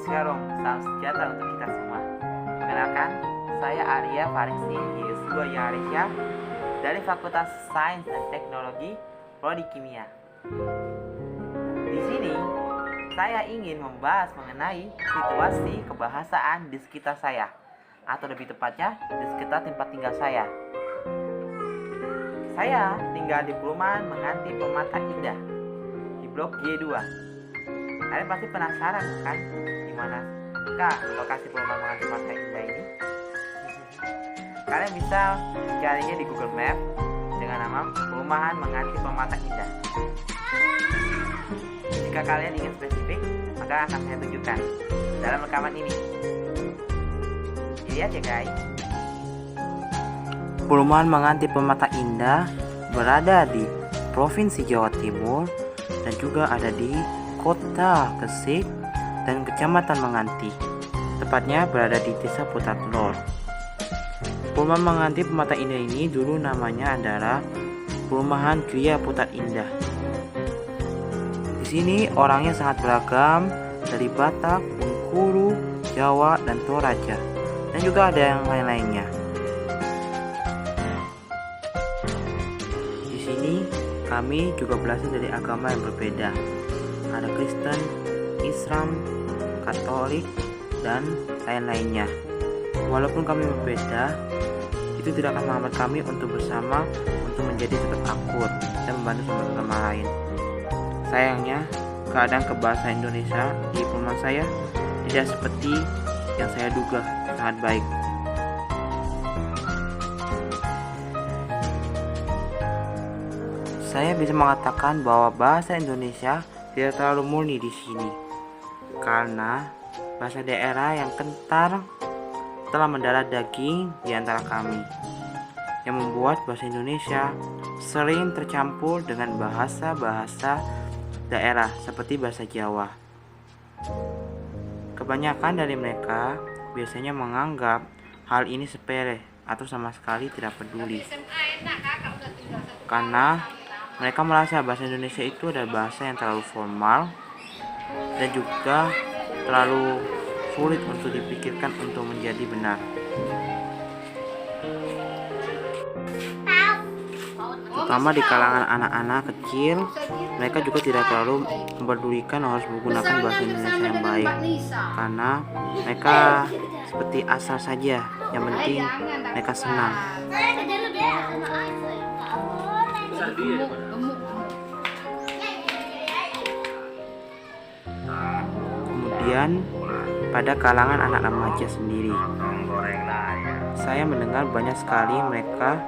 Shalom, salam sejahtera untuk kita semua. Perkenalkan, saya Arya Farisi Yesua Yarisya dari Fakultas Sains dan Teknologi, Prodi Kimia. Di sini, saya ingin membahas mengenai situasi kebahasaan di sekitar saya, atau lebih tepatnya di sekitar tempat tinggal saya. Saya tinggal di perumahan Menganti Permata Indah di Blok G2. Kalian pasti penasaran kan di mana lokasi perumahan Menganti Permata Indah ini? Kalian bisa mencarinya di Google Map dengan nama Perumahan Menganti Permata Indah. Jika kalian ingin spesifik, maka akan saya tunjukkan dalam rekaman ini. Lihat ya guys. Perumahan Menganti Permata Indah berada di Provinsi Jawa Timur dan juga ada di Kota Gresik dan Kecamatan Menganti. Tepatnya berada di Desa Putar Telur. Perumahan Menganti Permata Indah ini dulu namanya adalah Perumahan Gria Putar Indah. Di sini orangnya sangat beragam, dari Batak, Bengkulu, Jawa, dan Toraja, dan juga ada yang lain-lainnya. Di sini kami juga berasal dari agama yang berbeda. Ada Kristen, Islam, Katolik, dan lain-lainnya. Walaupun kami berbeda, itu tidak akan menghambat kami untuk bersama untuk menjadi tetap akur dan membantu satu sama lain. Sayangnya, keadaan kebahasa Indonesia di perumahan saya tidak seperti yang saya duga sangat baik. Saya bisa mengatakan bahwa bahasa Indonesia tidak terlalu murni di sini, karena bahasa daerah yang kental telah mendarah daging di antara kami, yang membuat bahasa Indonesia sering tercampur dengan bahasa-bahasa daerah seperti bahasa Jawa. Kebanyakan dari mereka biasanya menganggap hal ini sepele atau sama sekali tidak peduli, karena mereka merasa bahasa Indonesia itu adalah bahasa yang terlalu formal dan juga terlalu sulit untuk dipikirkan untuk menjadi benar. Terutama di kalangan anak-anak kecil, mereka juga tidak terlalu mempedulikan harus menggunakan bahasa Indonesia yang baik, karena mereka seperti asal saja, yang penting mereka senang. Kemudian pada kalangan anak remaja sendiri, saya mendengar banyak sekali mereka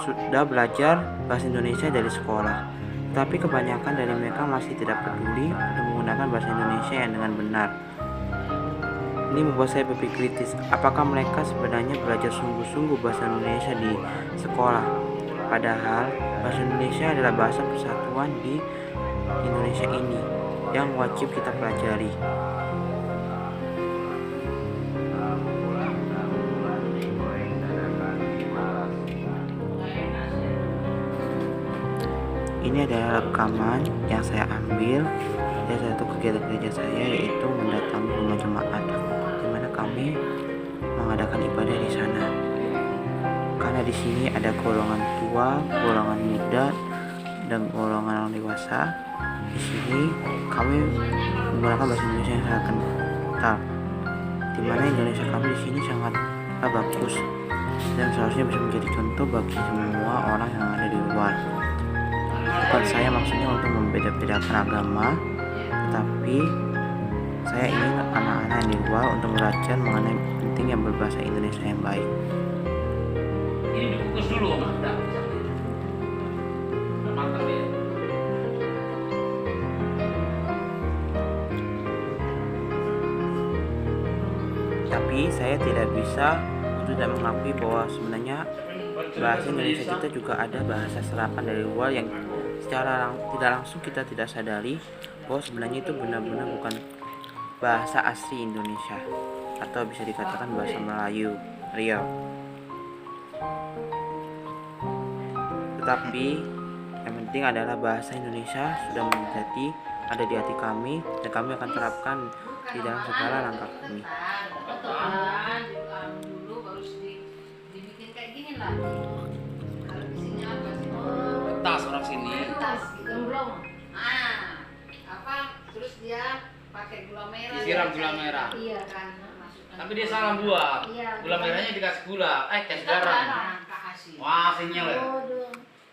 sudah belajar bahasa Indonesia dari sekolah, tapi kebanyakan dari mereka masih tidak peduli untuk menggunakan bahasa Indonesia yang dengan benar. Ini membuat saya berpikir kritis, apakah mereka sebenarnya belajar sungguh-sungguh bahasa Indonesia di sekolah? Padahal bahasa Indonesia adalah bahasa persatuan di Indonesia ini yang wajib kita pelajari. Ini adalah rekaman yang saya ambil dari satu kegiatan gereja saya, yaitu mendatangi rumah jemaat, di mana kami mengadakan ibadah di sana. Karena di sini ada golongan tua, golongan muda, dan golongan orang dewasa. Di sini kami menggunakan bahasa Indonesia yang sangat kental, di mana Indonesia kami di sini sangat bagus dan seharusnya bisa menjadi contoh bagi semua orang yang ada di luar. Bukan saya maksudnya untuk membeda-bedakan agama, tetapi saya ingin anak-anak yang di luar untuk belajar mengenai pentingnya berbahasa Indonesia yang baik. Ini dikukus dulu, mantap. Mantap ya. Tapi saya tidak bisa untuk tidak mengakui bahwa sebenarnya bahasa Indonesia kita juga ada bahasa serapan dari luar yang secara tidak langsung kita tidak sadari bahwa sebenarnya itu benar-benar bukan bahasa asli Indonesia, atau bisa dikatakan bahasa Melayu real. Tetapi yang penting adalah bahasa Indonesia sudah menjadi ada di hati kami, dan kami akan terapkan di dalam segala langkah kami. Ketuaan dulu baru dibikin kayak gini lah. Kalau di sini apa sih? Tas orang sini. Tas gemblong. Apa? Terus dia pakai gula merah. Disiram gula merah. Iya kan. Masukkan Tapi dia salah buat. Iya. Gula merahnya dikasih gula, kasih garam. Kasih. Wah, asinnya lah.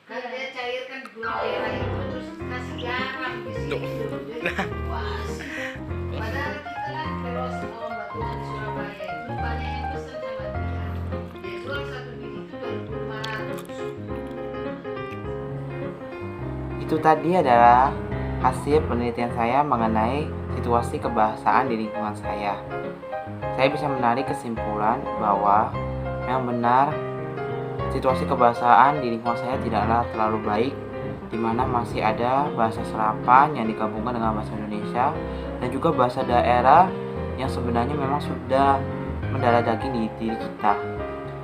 Kan dia cairkan gula merah itu terus kasih garam di sini dulu. Wah, padahal kita kan kalau sama batuan di Surabaya itu banyak yang pesan sama dia. Dia jual satu biji itu 2.500. Itu tadi adalah hasil penelitian saya mengenai situasi kebahasaan di lingkungan saya. Saya bisa menarik kesimpulan bahwa yang benar situasi kebahasaan di lingkungan saya tidaklah terlalu baik, di mana masih ada bahasa serapan yang digabungkan dengan bahasa Indonesia dan juga bahasa daerah yang sebenarnya memang sudah mendarah daging di diri kita,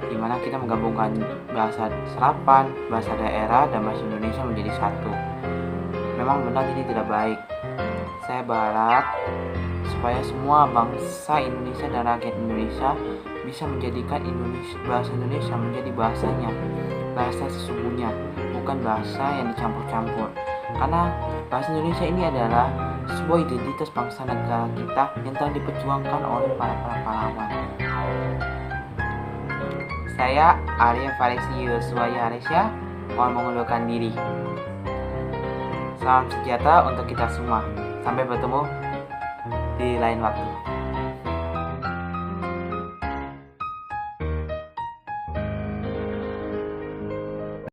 di mana kita menggabungkan bahasa serapan, bahasa daerah, dan bahasa Indonesia menjadi satu. Memang benar ini tidak baik. Saya berharap supaya semua bangsa Indonesia dan rakyat Indonesia bisa menjadikan bahasa Indonesia menjadi bahasanya, bahasa sesungguhnya, bukan bahasa yang dicampur-campur. Karena bahasa Indonesia ini adalah sebuah identitas bangsa negara kita yang telah diperjuangkan oleh para pahlawan. Saya Arya Farisi Yosua Yaresya mohon mengundurkan diri. Salam sejahtera untuk kita semua. Sampai bertemu di lain waktu.